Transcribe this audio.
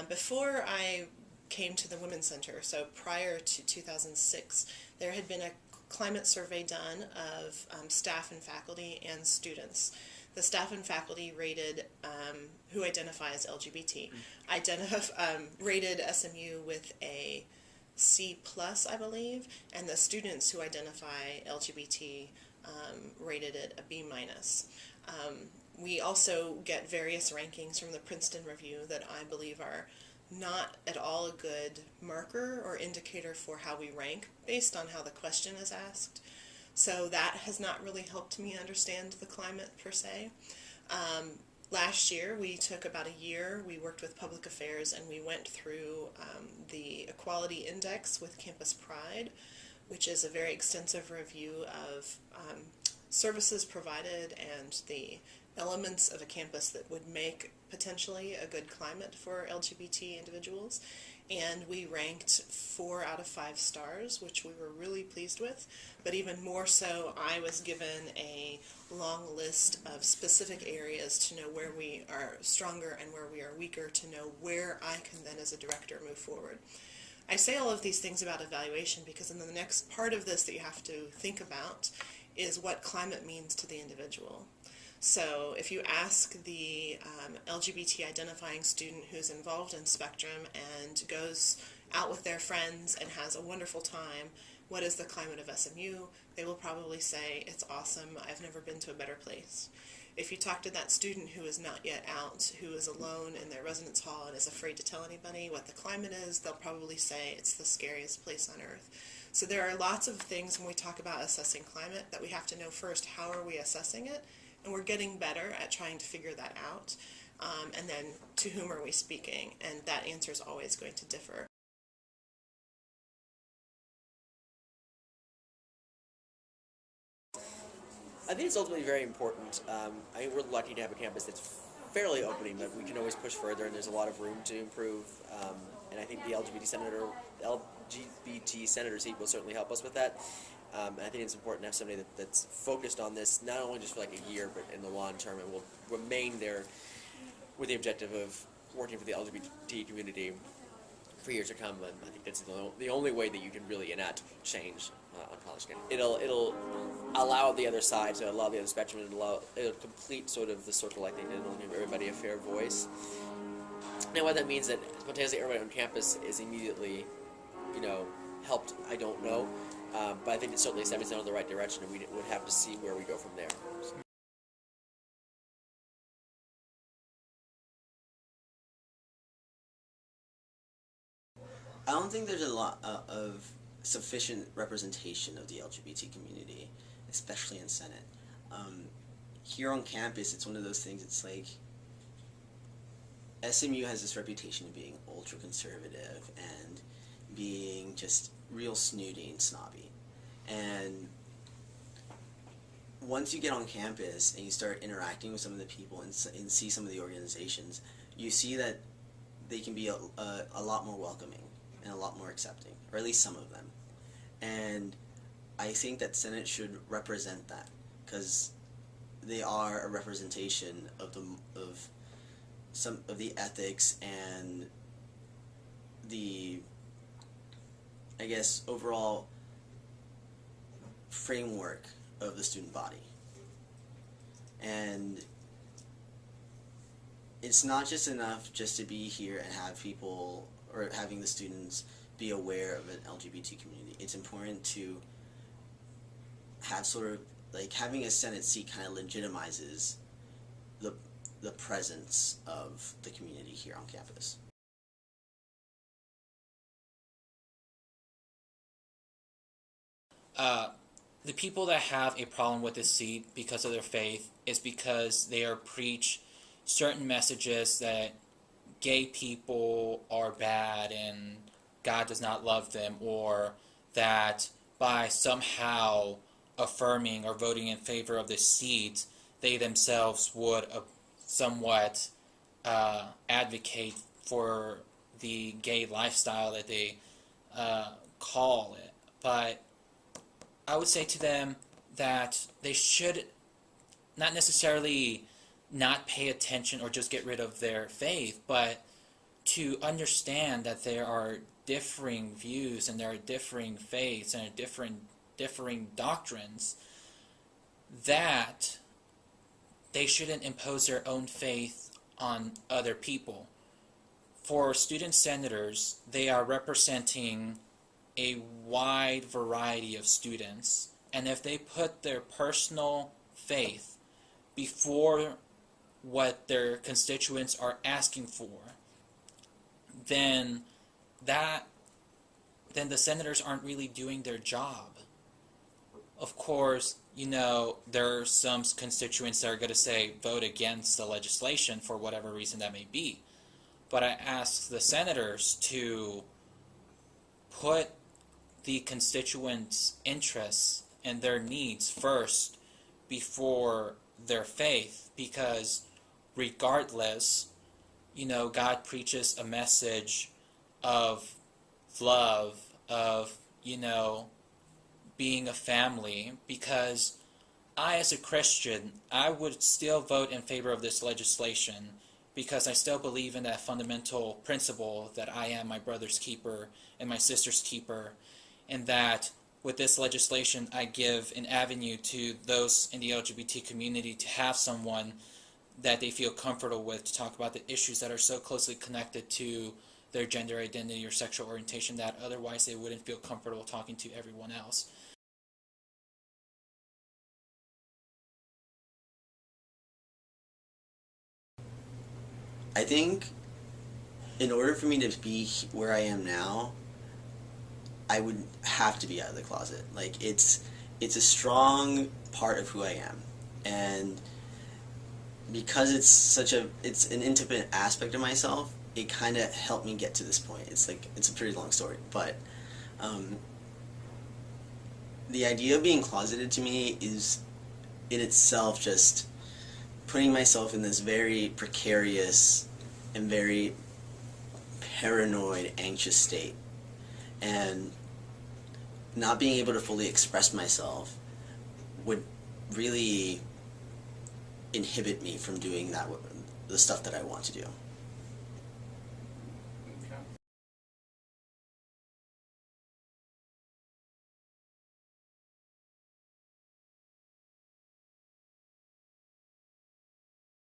Before I came to the Women's Center, so prior to 2006, there had been a climate survey done of staff and faculty and students. The staff and faculty rated who identify as LGBT, rated SMU with a C plus, I believe, and the students who identify LGBT rated it a B minus. We also get various rankings from the Princeton Review that I believe are not at all a good marker or indicator for how we rank based on how the question is asked. So that has not really helped me understand the climate per se. Last year, we took about a year, we worked with public affairs and we went through the Equality Index with Campus Pride, which is a very extensive review of services provided and the elements of a campus that would make potentially a good climate for LGBT individuals. And we ranked 4 out of 5 stars, which we were really pleased with. But even more so, I was given a long list of specific areas to know where we are stronger and where we are weaker, to know where I can then as a director move forward. I say all of these things about evaluation because then the next part of this that you have to think about is what climate means to the individual. So if you ask the LGBT identifying student who's involved in Spectrum and goes out with their friends and has a wonderful time, what is the climate of SMU? They will probably say, it's awesome, I've never been to a better place. If you talk to that student who is not yet out, who is alone in their residence hall and is afraid to tell anybody what the climate is, they'll probably say it's the scariest place on earth. So there are lots of things when we talk about assessing climate that we have to know first, how are we assessing it? And we're getting better at trying to figure that out. And then, to whom are we speaking? And that answer is always going to differ. I think it's ultimately very important. I think we're lucky to have a campus that's fairly opening, but we can always push further, and there's a lot of room to improve. And I think the LGBT senator seat will certainly help us with that. And I think it's important to have somebody that's focused on this, not only just for like a year, but in the long term, and will remain there with the objective of working for the LGBT community for years to come. And I think that's the only way that you can really enact change on college campus. It'll allow the other side to allow the other spectrum, and it'll complete sort of the circle, I think, and it'll give everybody a fair voice. Now, what that means that spontaneously everybody on campus is immediately, helped, I don't know. But I think it's certainly stepping in the right direction, and we would have to see where we go from there. I don't think there's a lot of sufficient representation of the LGBT community, especially in Senate. Here on campus, it's one of those things, it's like SMU has this reputation of being ultra-conservative and being just real snooty and snobby. And once you get on campus and you start interacting with some of the people and see some of the organizations, you see that they can be a lot more welcoming and a lot more accepting, or at least some of them. And I think that Senate should represent that, because they are a representation of some of the ethics and the, I guess, overall framework of the student body. And it's not just enough just to be here and have people, or having the students be aware of an LGBT community. It's important to have sort of, like, having a Senate seat kind of legitimizes the presence of the community here on campus. The people that have a problem with this seat because of their faith is because they are preach certain messages that gay people are bad and God does not love them, or that by somehow affirming or voting in favor of this seat, they themselves would somewhat advocate for the gay lifestyle that they call it. But I would say to them that they should not necessarily not pay attention or just get rid of their faith, but to understand that there are differing views and there are differing faiths and differing doctrines, that they shouldn't impose their own faith on other people. For student senators, they are representing a wide variety of students, and if they put their personal faith before what their constituents are asking for, then the senators aren't really doing their job. Of course, there are some constituents that are going to say vote against the legislation for whatever reason that may be. But I ask the senators to put the constituents' interests and their needs first before their faith, because regardless, God preaches a message of love, of, being a family, because I, as a Christian, I would still vote in favor of this legislation because I still believe in that fundamental principle that I am my brother's keeper and my sister's keeper, and that with this legislation I give an avenue to those in the LGBT community to have someone that they feel comfortable with to talk about the issues that are so closely connected to their gender identity or sexual orientation that otherwise they wouldn't feel comfortable talking to everyone else. I think in order for me to be where I am now, I would have to be out of the closet. Like, it's a strong part of who I am, and because it's an intimate aspect of myself, it kind of helped me get to this point. It's a pretty long story, but the idea of being closeted to me is in itself just putting myself in this very precarious and very paranoid, anxious state, and not being able to fully express myself would really inhibit me from doing the stuff that I want to do.